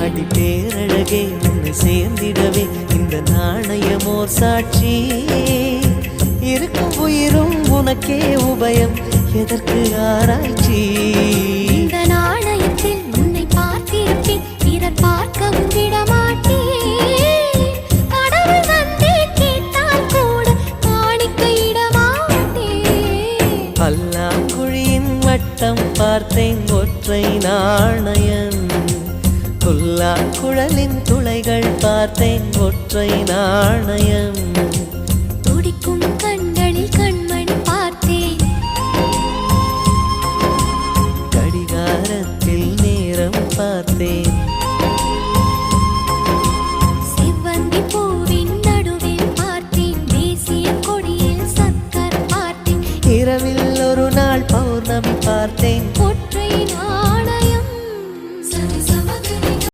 அடி பேரழகே உன்னை சேர்ந்திடவே இந்த நாணயமோர் சாட்சி இருக்கும் உயிரும் உனக்கே உபயம் எதற்கு ஆராய்ச்சி இந்த நாணயத்தில் உன்னை பார்த்திருப்பேன் பிறர் பார்க்கவும் விடமாட்டேன் கடவுள் வந்தே கேட்டால் கூட காணிக்கையிடமாட்டேன் பல்லாங்குழியின் வட்டம் பார்த்தேன் ஒற்றை நாணயம் புல்லாங்குழலின் துளைகள் பார்த்தேன் ஒற்றை நாணயம் துடிக்கும் கண்களில் கண்மணி பார்த்தேன் கடிகாரத்தில் நேரம் பார்த்தேன் செவ்வந்தி பூவின் நடுவில் பார்த்தேன் தேசிய கொடியில் சக்கர் பார்த்தேன் இரவில் ஒரு நாள் பௌர்ணமி பார்த்தேன் ஒற்றை நாள்